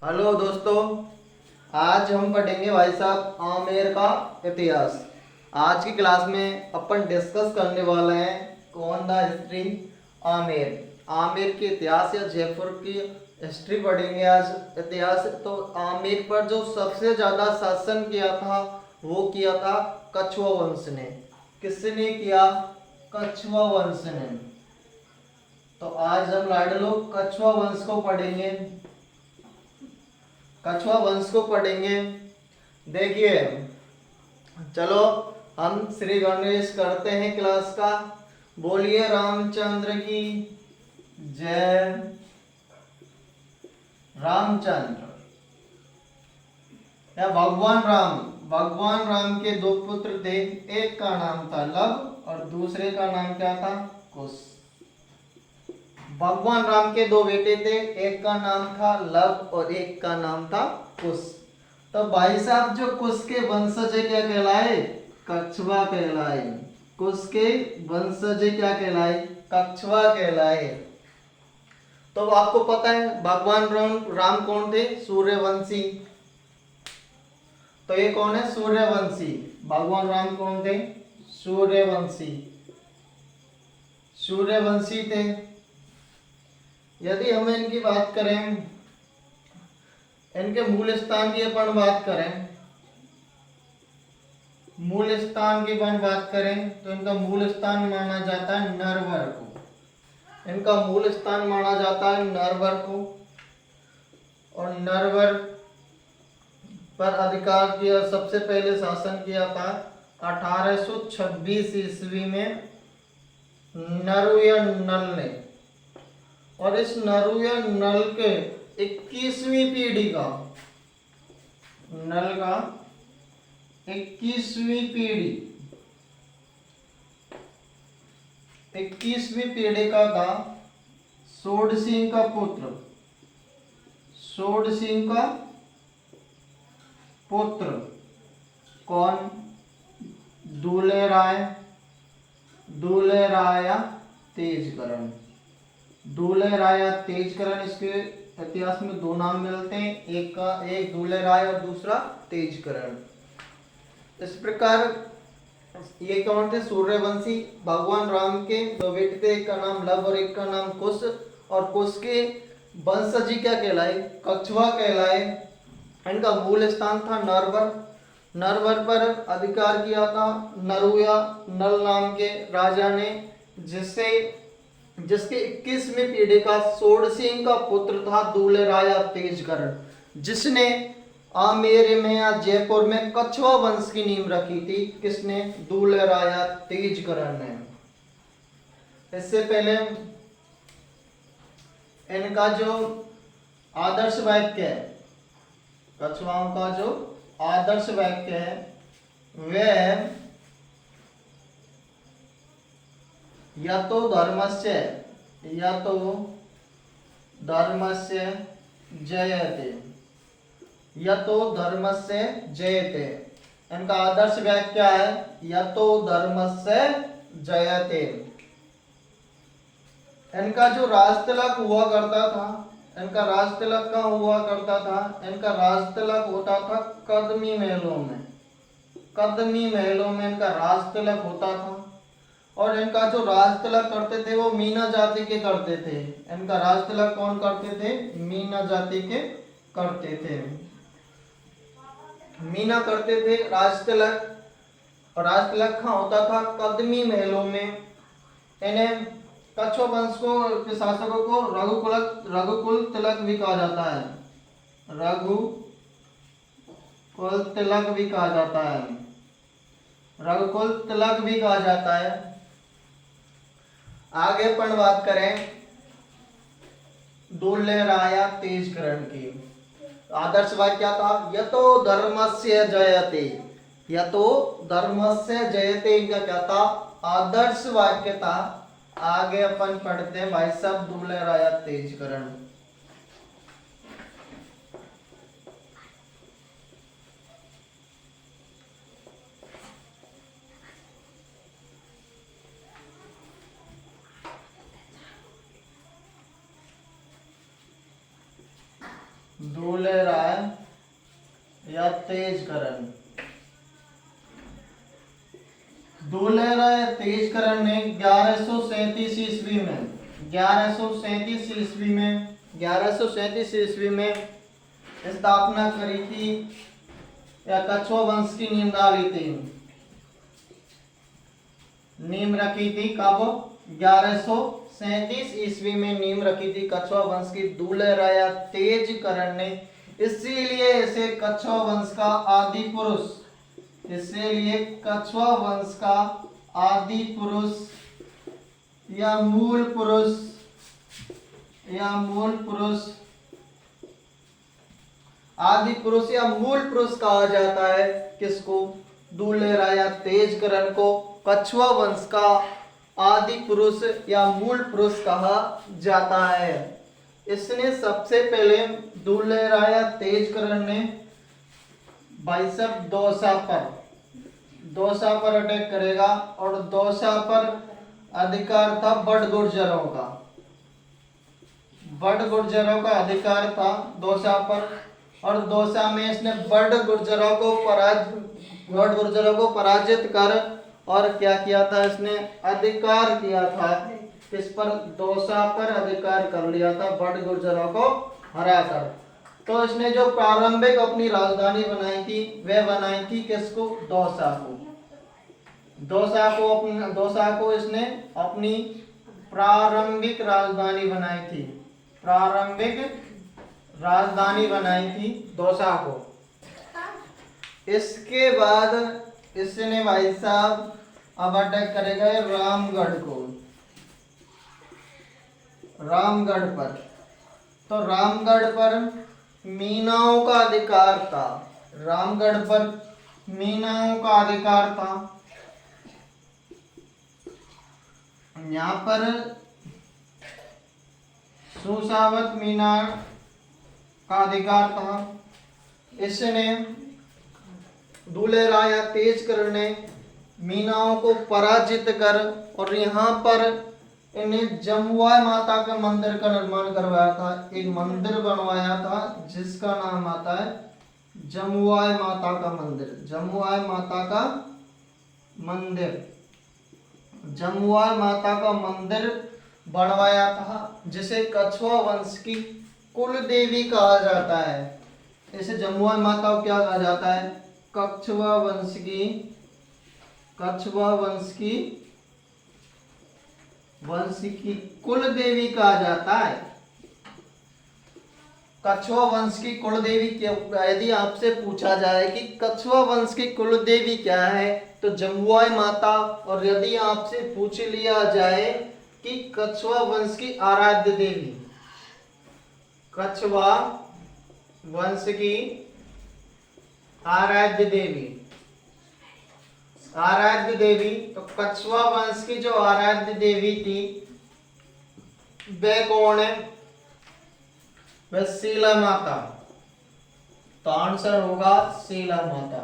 Hello दोस्तों, आज हम पढ़ेंगे भाई साहब आमेर का इतिहास। आज की क्लास में अपन डिस्कस करने वाले हैं कौन द हिस्ट्री आमेर। आमेर के इतिहास या जयपुर की हिस्ट्री पढ़ेंगे आज। इतिहास तो आमेर पर जो सबसे ज़्यादा शासन किया था वो किया था कछुआ वंश ने। किसने किया? कछुआ वंश ने। तो आज हम लाडलो कछुआ वंश को पढ़ेंगे। कछुआ वंश को पढ़ेंगे। देखिए, चलो हम श्री गणेश करते हैं क्लास का। बोलिए रामचंद्र की जय। रामचंद्र या भगवान राम के दो पुत्र थे। एक का नाम था लव और दूसरे का नाम क्या था? कुश। भगवान राम के दो बेटे थे, एक का नाम था लव और एक का नाम था कुश। तो भाई साहब जो कुश के वंशज क्या कहलाए? कछुआ कहलाए। कुश के वंशज क्या कहलाए? कछुआ कहलाए। तो आपको पता है भगवान राम कौन थे? सूर्यवंशी। तो ये कौन है? सूर्यवंशी। भगवान राम कौन थे? सूर्यवंशी। सूर्यवंशी थे। यदि हम इनकी बात करें, इनके मूल स्थान की अपन बात करें, मूल स्थान की अपन बात करें तो इनका मूल स्थान माना जाता है नरवर को। इनका मूल स्थान माना जाता है नरवर को। और नरवर पर अधिकार किया, सबसे पहले शासन किया था 1826 ईस्वी में नरुयनल ने। और इस नरुयनल के 21वीं पीढ़ी का, नल का 21वीं पीढ़ी, 21वीं पीढ़ी का था सोडसिंह का पुत्र। सोडसिंह का पुत्र कौन? दूले राय। दूले राय तेजकरण। दूले राय तेजकरण। इसके इतिहास में दो नाम मिलते हैं, एक दूले राय और दूसरा तेजकरण। इस प्रकार ये कौन थे? सूर्यवंशी। भगवान राम के दो बेटे थे, एक का नाम लव और एक का नाम कुश। और कुश के वंशज क्या कहलाए? कछुआ कहलाए। इनका मूल स्थान था नरवर। नरवर पर अधिकार किया था नरुया नल नाम के राजा ने, जिसके 21वीं पीढ़ी का सोडसिंह का पुत्र था दूले राय तेजकरण, जिसने आमेर में या जयपुर में कछुआ वंश की नींव रखी थी। किसने? दूले राय तेजकरण ने। इससे पहले इनका जो आदर्श वाक्य है, कछुआओं का जो आदर्श वाक्य है वह या तो धर्मस्य जयते, या तो धर्मस्य जयते। इनका आदर्श वाक्य क्या है? या तो धर्मस्य जयते। इनका जो राज तिलक हुआ करता था, इनका राज तिलक कहाँ हुआ करता था? इनका राज तिलक होता था कदमी महलों में। कदमी महलों में इनका राज तिलक होता था। और इनका जो राज तिलक करते थे वो मीना जाति के करते थे। इनका राज तिलक कौन करते थे? मीना जाति के करते थे। मीना करते थे राज तिलक। और राज तिलक कहाँ होता था? कदमी महलों में। इन्हें कछुआ वंश के शासकों को रघुकुल तिलक भी कहा जाता है। रघुकुल तिलक भी कहा जाता है। रघुकुल तिलक भी कहा जाता है। आगे अपन बात करें दूले राय तेजकरण की। आदर्श वाक्य क्या था? यतो धर्मस्य जयते। यतो धर्मस्य जयते, इनका क्या था? आदर्श वाक्य था। आगे अपन पढ़ते हैं भाई साहब दूले राय तेजकरण। दूले दूल्हे राय या तेजकरण। दूल्हे राय तेजकरण ने 1137 ईस्वी में स्थापना करी थी या कछुआ वंश की नींव डाली थी। नींव रखी थी कब? 1137 ईस्वी में नींव रखी थी कछुआ वंश की दूल्हे राय तेजकरण ने। इसीलिए इसे कछुआ वंश का आदि पुरुष, इसीलिए कछुआ वंश का आदि पुरुष या मूल पुरुष आदि पुरुष या मूल पुरुष कहा जाता है। किसको? दूल्हे राय तेजकरण को कछुआ वंश का आदि पुरुष या मूल पुरुष कहा जाता है। इसने सबसे पहले दूल्हे राय तेजकरण ने भाई साहब दौसा पर अटैक करेगा और दौसा पर अधिकार था बड़ गुर्जरों का अधिकार था दौसा पर। और दौसा में इसने बड़ गुर्जरों को पराजित कर और क्या किया था? इसने अधिकार किया था किस पर? दौसा पर अधिकार कर लिया था बड़ गुर्जरों को हराकर। तो इसने जो प्रारंभिक अपनी राजधानी बनाई थी वह बनाई थी किसको? दौसा को इसने अपनी प्रारंभिक राजधानी बनाई थी दौसा को। इसके बाद इसने भाई साहब अब अटैक करेगा रामगढ़ पर। तो रामगढ़ पर मीनाओं का अधिकार था। यहाँ पर सुसावत मीनार का अधिकार था। इसने दूल्हे राय तेजकरण ने मीनाओं को पराजित कर और यहाँ पर इन्हें जमुआई माता के मंदिर का निर्माण करवाया था। एक मंदिर बनवाया था जिसका नाम आता है जमुआई माता का मंदिर बनवाया था, जिसे कछुआ वंश की कुल देवी कहा जाता है। इसे जमुआई माता को क्या कहा जाता है? कछुआ वंश की कुल देवी कहा जाता है। कछुआ वंश की कुल देवी यदि आपसे पूछा जाए कि कछुआ वंश की कुल देवी क्या है तो जमुआई माता। और यदि आपसे पूछ लिया जाए कि कछुआ वंश की आराध्य देवी, कछुआ वंश की आराध्य देवी, तो कछुआ वंश की जो आराध्य देवी थी वह कौन है? वह शीला माता। तो आंसर होगा शीला माता।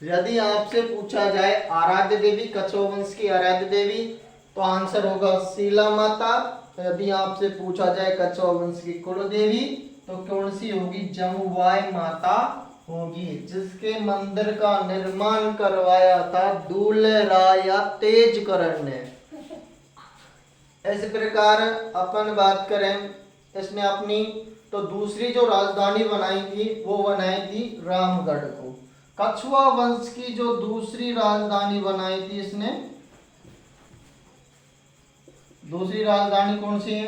यदि आपसे पूछा जाए आराध्य देवी, कछुआ वंश की आराध्य देवी, तो आंसर होगा शीला माता। यदि आपसे पूछा जाए कछुआ वंश की कुल देवी तो कौन सी होगी? जमुआई माता होगी, जिसके मंदिर का निर्माण करवाया था दूल्हे राय तेजकरण ने। इस प्रकार अपन बात करें, इसने अपनी तो दूसरी जो राजधानी बनाई थी वो बनाई थी रामगढ़ को। कछुआ वंश की जो दूसरी राजधानी बनाई थी इसने, दूसरी राजधानी कौन सी है?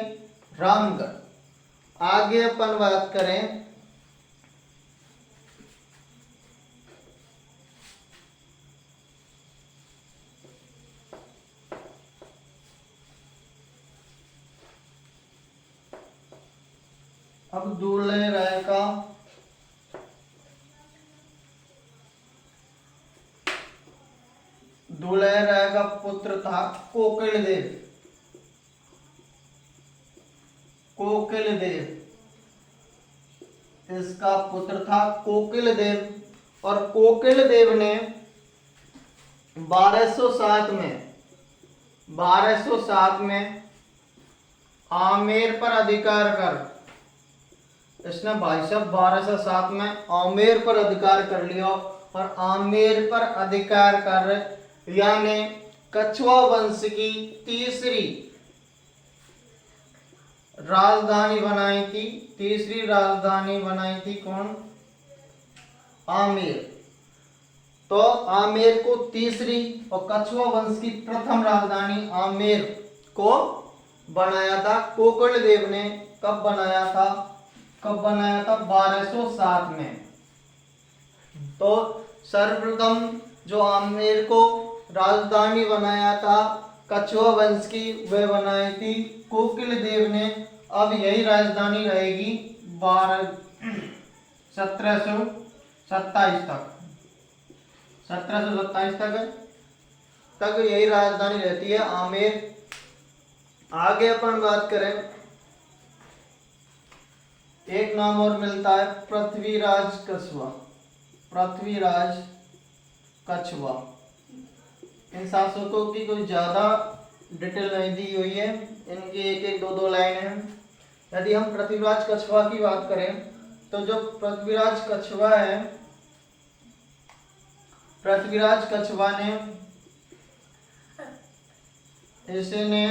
रामगढ़। आगे अपन बात करें अब दूल्हे राय का पुत्र था कोकिल देव। इसका पुत्र था कोकिल देव। और कोकिल देव ने 1207 में आमेर पर अधिकार कर इसने भाई साहब 1207 में आमेर पर अधिकार कर लिया, और आमेर पर अधिकार कर यानी कछुआ वंश की तीसरी राजधानी बनाई थी। तीसरी राजधानी बनाई थी कौन? आमेर। तो आमेर को तीसरी और कछुआ वंश की प्रथम राजधानी आमेर को बनाया था कोकण देव ने। कब बनाया था? 1207 में। तो सर्वप्रथम जो आमेर को राजधानी बनाया था कछुआ वंश की, वह बनाई थी कोकिल देव ने। अब यही राजधानी रहेगी 1727 तक। 1727 तक यही राजधानी रहती है आमेर। आगे अपन बात करें, एक नाम और मिलता है पृथ्वीराज कछुआ। पृथ्वीराज कछुआ। इन शासकों की कोई ज्यादा डिटेल नहीं दी हुई है, इनकी एक एक दो दो लाइन है। यदि हम पृथ्वीराज कछुआ की बात करें तो जो पृथ्वीराज कछुआ है, पृथ्वीराज कछुआ ने इसने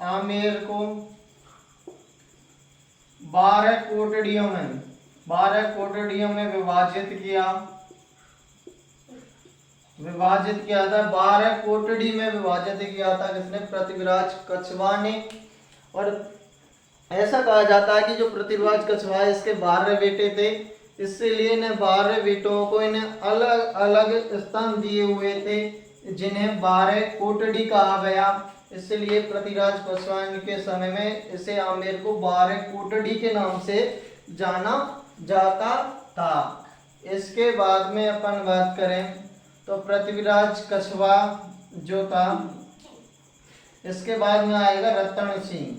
आमेर को 12 कोटड़ियों में विभाजित किया था। 12 कोटड़ी में विभाजित किया था किसने? पृथ्वीराज कछुआ ने। और ऐसा कहा जाता है कि जो पृथ्वीराज कछुआ है इसके 12 बेटे थे, इसलिए इन्हें 12 बेटों को इन्हें अलग अलग स्थान दिए हुए थे, जिन्हें 12 कोटड़ी कहा गया। इसलिए पृथ्वीराज कछुआ के समय में इसे आमेर को 12 कोटड़ी के नाम से जाना जाता था। इसके बाद में अपन बात करें तो पृथ्वीराज कछुआ जो था, इसके बाद में आएगा रतन सिंह।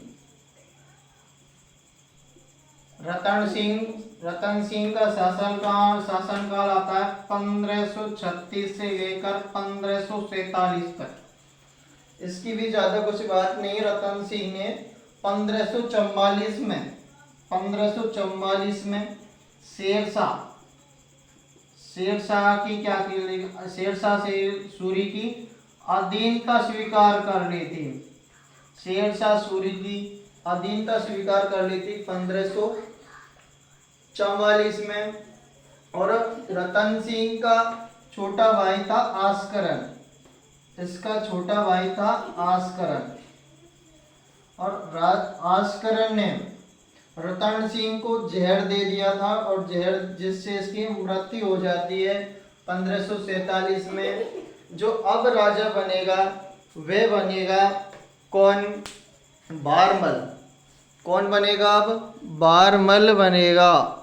रतन सिंह का शासनकाल आता है 1536 से लेकर 1547 तक। इसकी भी ज्यादा कुछ बात नहीं। रतन सिंह ने 1544 में शेरशाह की क्या की? शेरशाह से सूरी की अधीनता स्वीकार कर ली थी। शेरशाह सूरी की अधीनता स्वीकार कर ली थी 1544 में। और रतन सिंह का छोटा भाई था आस्करन। इसका छोटा भाई था आस्करन। और आस्करन ने रतन सिंह को जहर दे दिया था, और जहर जिससे इसकी मृत्यु हो जाती है 1547 में। जो अब राजा बनेगा वह बनेगा कौन? बारमल। कौन बनेगा अब? बारमल बनेगा।